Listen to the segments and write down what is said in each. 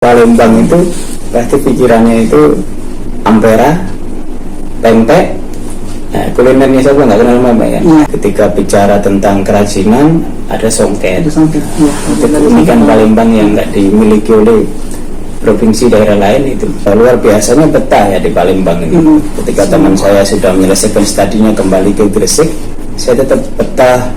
Palembang itu pasti pikirannya itu ampera, pempek. Nah, kulinernya siapa nggak kenal mama ya? Iya. Ketika bicara tentang kerajinan ada songket. Ada songket. Ya, Itu keunikan Palembang yang nggak dimiliki oleh provinsi daerah lain itu. Luar biasanya betah ya di Palembang ini. Ketika teman saya sudah menyelesaikan studinya kembali ke Gresik, saya tetap betah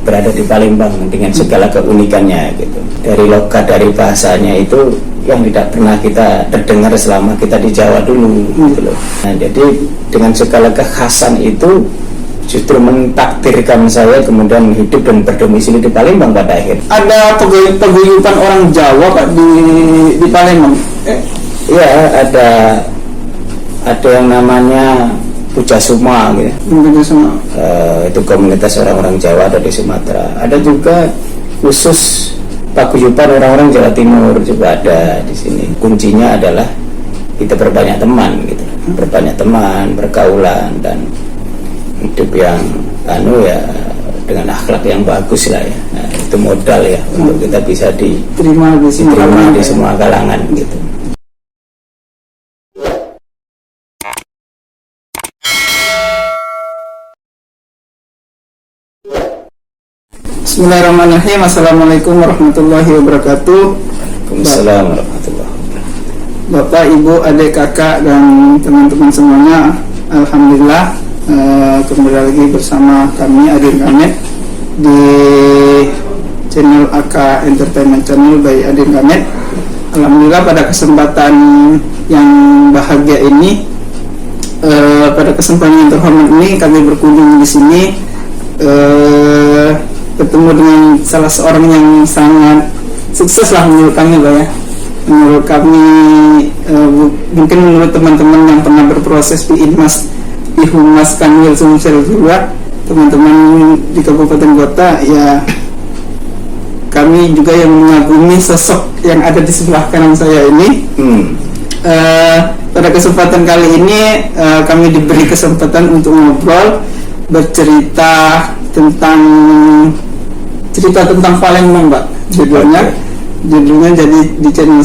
berada di Palembang dengan segala keunikannya gitu. Dari logat, dari bahasanya itu yang tidak pernah kita terdengar selama kita di Jawa dulu gitu loh. Nah, jadi dengan segala kekhasan itu justru mentakdirkan saya kemudian hidup dan berdomisili di Palembang pada akhir. Ada paguyuban orang Jawa Pak di Palembang. Iya, ada yang namanya Puja Suma gitu. Itu komunitas orang-orang Jawa ada di Sumatera. Ada juga khusus paguyuban orang-orang Jawa Timur juga ada di sini. Kuncinya adalah kita berbanyak teman gitu. Berbanyak teman, pergaulan dan hidup yang dengan akhlak yang bagus lah ya. Nah, itu modal ya untuk kita bisa diterima di semua kalangan gitu. Bismillahirrahmanirrahim. Assalamualaikum warahmatullahi wabarakatuh. Waalaikumsalam warahmatullahi wabarakatuh. Bapak, Ibu, adik, kakak, dan teman-teman semuanya, alhamdulillah kembali lagi bersama kami Adin Kamet di channel AK Entertainment Channel by Adin Kamet. Alhamdulillah pada kesempatan yang bahagia ini, pada kesempatan yang terhormat ini kami berkunjung di sini ketemu dengan salah seorang yang sangat sukses lah menurut kami Pak ya. Menurut kami, mungkin menurut teman-teman yang pernah berproses di Humas Kanwil Sumsel juga, teman-teman di kabupaten kota ya, kami juga yang mengagumi sosok yang ada di sebelah kanan saya ini. Pada kesempatan kali ini kami diberi kesempatan untuk ngobrol, bercerita tentang Palembang Pak, judulnya jadi di channel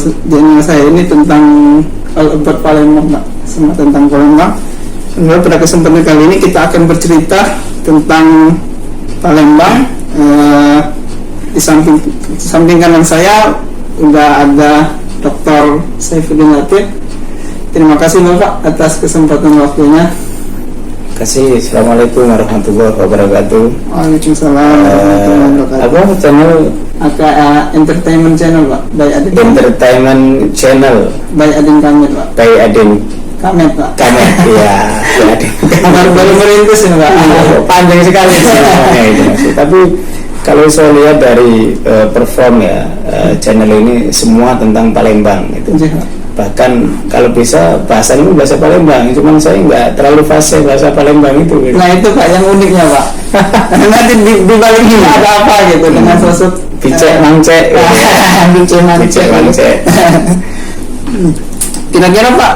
saya ini tentang about Palembang Pak, semua tentang Palembang. Kemudian pada kesempatan kali ini kita akan bercerita tentang Palembang. Di samping kanan saya udah ada Dr. Saifuddin Latif. Terima kasih Bapak atas kesempatan waktunya. Kasih. Assalamualaikum warahmatullahi wabarakatuh. Waalaikumsalam warahmatullahi wabarakatuh. Apa channel? Entertainment Channel Pak, by Adin Entertainment Channel by Adin Kamet Pak. by Adin Kamet Pak. Kamet ya, Adin. Baru merintis ini Pak. Panjang sekali sih namanya itu. Tapi kalau saya lihat dari perform ya, channel ini semua tentang Palembang gitu. Bahkan kalau bisa bahasanya bahasa Palembang, cuman saya nggak terlalu fasih bahasa Palembang itu gitu. Nah itu Pak yang uniknya Pak. Nanti di balik ini ada apa gitu dengan sosok Bicek Mangcek gitu. Bicek Mangcek. Kira-kira Pak,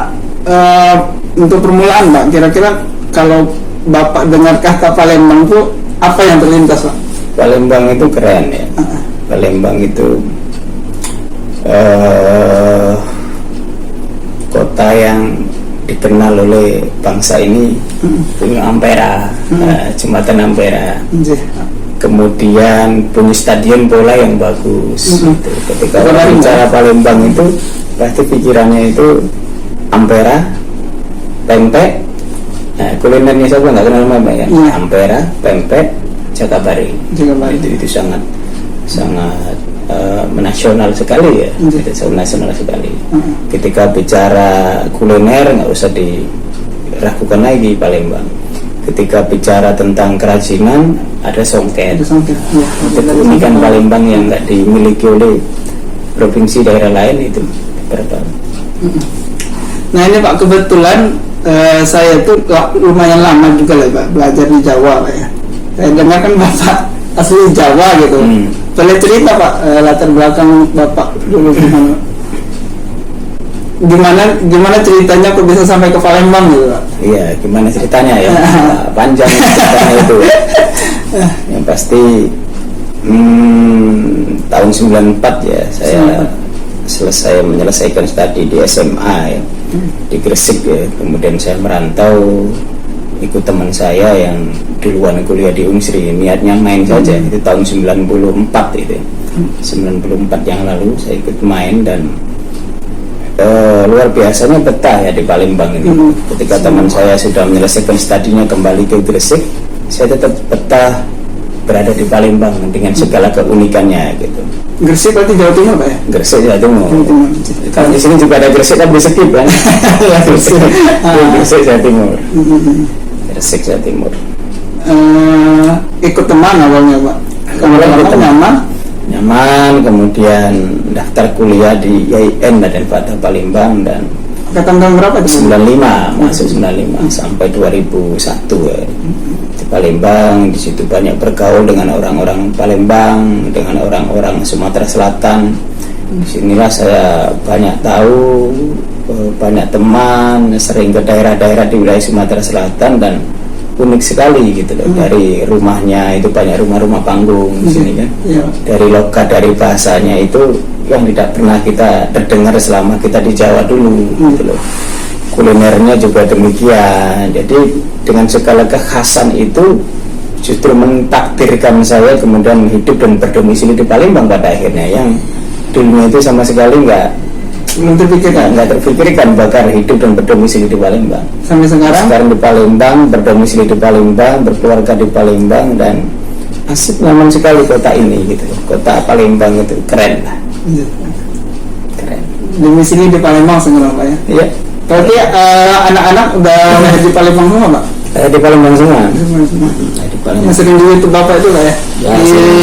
untuk permulaan Pak, kira-kira kalau Bapak dengar kata Palembang itu apa yang terlintas Pak? Palembang itu keren ya. Palembang itu kota yang dikenal oleh bangsa ini punya ampera, jembatan ampera. Kemudian punya stadion bola yang bagus. Gitu. Ketika orang bicara Palembang itu pasti pikirannya itu ampera, pempek. Nah, kulinernya siapa nggak kenal mama ya? Ampera, pempek, Jakabaring. Itu sangat menasional sekali ya, sangat nasional sekali. Ketika bicara kuliner nggak usah diragukan lagi Palembang. Ketika bicara tentang kerajinan ada songket. Ya, itu keunikan Palembang yang nggak dimiliki oleh provinsi daerah lain itu berapa. Nah ini Pak, kebetulan saya itu lumayan lama juga lah Pak belajar di Jawa Pak ya. Saya dengar kan Bapak asli Jawa gitu. Boleh cerita Pak latar belakang Bapak dulu gimana ceritanya kok bisa sampai ke Palembang gitu Pak? Iya, gimana ceritanya ya? Panjang ceritanya itu. Yang pasti tahun 94 ya menyelesaikan studi di SMA ya, di Gresik ya. Kemudian saya merantau ikut teman saya yang duluan kuliah di Unsri, niatnya main saja. Itu tahun 94 itu 94 yang lalu saya ikut main, dan luar biasanya betah ya di Palembang ini. Ketika teman saya sudah menyelesaikan studinya kembali ke Gresik, saya tetap betah berada di Palembang dengan segala keunikannya gitu. Gresik berarti Jawa Timur Pak ya? Gresik Jawa Timur. Kalau di sini juga ada Gresik kan bisa skip kan? Gresik Jawa Timur. Gresik Jawa Timur. Ikut teman awalnya Pak? Nyaman, kemudian daftar kuliah di IAIN dan Fatah Palembang, dan angkatan tahun berapa itu? 95, masuk 95 sampai 2001 ya. Di Palembang, di situ banyak bergaul dengan orang-orang Palembang, dengan orang-orang Sumatera Selatan. Disinilah saya banyak tahu, banyak teman, sering ke daerah-daerah di wilayah Sumatera Selatan, dan unik sekali gitu loh. Dari rumahnya itu banyak rumah-rumah panggung di sini kan. Dari logat, dari bahasanya itu yang tidak pernah kita terdengar selama kita di Jawa dulu gitu loh. Kulinernya juga demikian. Jadi dengan segala kekhasan itu justru mentakdirkan saya kemudian hidup dan berdomisili di Palembang pada akhirnya, yang dulunya itu sama sekali belum terpikirkan bakal hidup dan berdomisili di Palembang. Sampai sekarang di Palembang, berdomisili di Palembang, berkeluarga di Palembang, dan asik, nyaman sekali kota ini gitu. Kota Palembang itu keren lah. Keren. Domisili di Palembang sekarang Pak ya? Iya. Berarti anak-anak udah di Palembang semua Pak? Di Palembang semua. Di Palembang. Yang sering di YouTube Bapak itu Pak ya?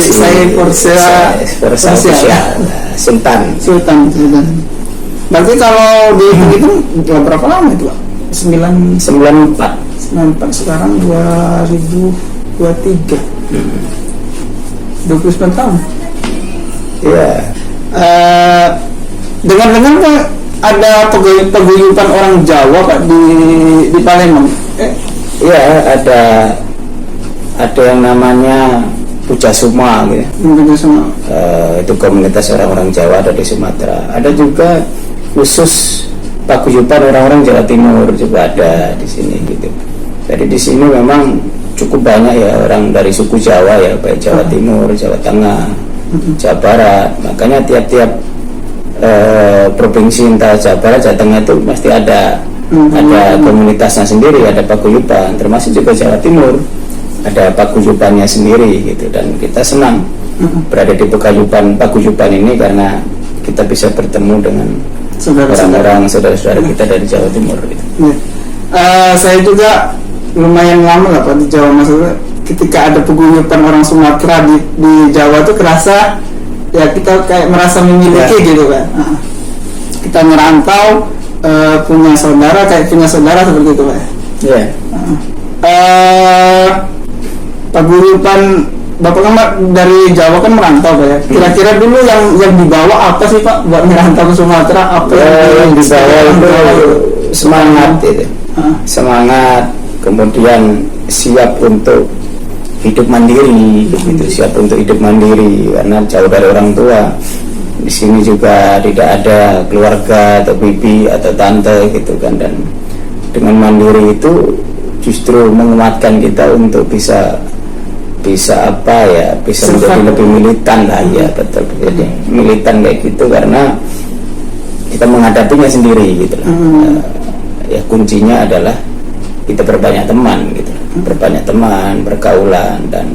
Saya Forza Sultan. Berarti kalau dihitung berapa lama itu Pak? 94 sekarang 2023. 29 tahun. Iya. Dengar-dengar Pak ada paguyuban orang Jawa Pak di Palembang. Iya, ada yang namanya Puja Suma gitu. Itu komunitas orang-orang Jawa ada di Sumatera. Ada juga khusus paguyuban orang-orang Jawa Timur juga ada di sini gitu. Jadi di sini memang cukup banyak ya orang dari suku Jawa ya, baik Jawa Timur, Jawa Tengah, Jawa Barat. Makanya tiap-tiap provinsi, entah Jawa Barat, Jawa Tengah itu pasti ada komunitasnya sendiri, ada paguyuban. Termasuk juga Jawa Timur ada paguyubannya sendiri gitu, dan kita senang berada di paguyuban ini karena kita bisa bertemu dengan orang-orang saudara-saudara kita dari Jawa Timur gitu. Saya juga lumayan lama lah Pak di Jawa, maksudnya ketika ada paguyuban orang Sumatera di Jawa tuh kerasa ya kita kayak merasa memiliki gitu kan. Kita ngerantau, punya saudara seperti itu Pak. Iya. Paguyuban Bapak kan dari Jawa kan merantau Pak ya. Kira-kira dulu yang dibawa apa sih Pak buat merantau ke Sumatera? Apa yang dibawa itu semangat itu. Semangat, kemudian siap untuk hidup mandiri gitu, siap untuk hidup mandiri karena jauh dari orang tua. Di sini juga tidak ada keluarga atau bibi atau tante gitu kan, dan dengan mandiri itu justru menguatkan kita untuk bisa menjadi lebih militan lah ya, betul. Jadi militan kayak gitu karena kita menghadapinya sendiri gitu lah. Ya kuncinya adalah kita berbanyak teman gitu, berbanyak teman, pergaulan, dan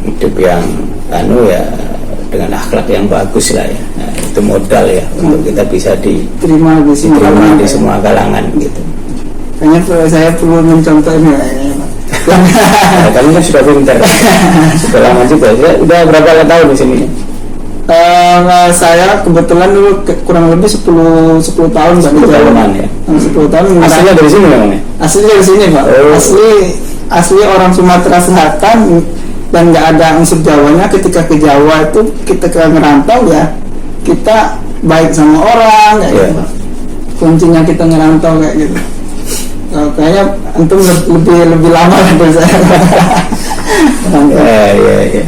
hidup yang dengan akhlak yang bagus lah ya. Nah, itu modal ya untuk kita bisa diterima di semua kalangan gitu. Kayaknya saya perlu mencontoh ini kamu kan sudah pintar, sudah lama juga. Udah berapa tahun di sini? Saya kebetulan dulu kurang lebih 10 tahun Pak di Jawa. Ya? 10 tahun. Aslinya dari sini memang ya? Asli dari sini Pak. Asli orang Sumatera Selatan dan nggak ada unsur Jawanya. Ketika ke Jawa itu kita ngerantau ya, kita baik sama orang kayak gitu Pak. Kuncinya kita ngerantau kayak gitu. Kayaknya antum lebih lama dari saya. Iya.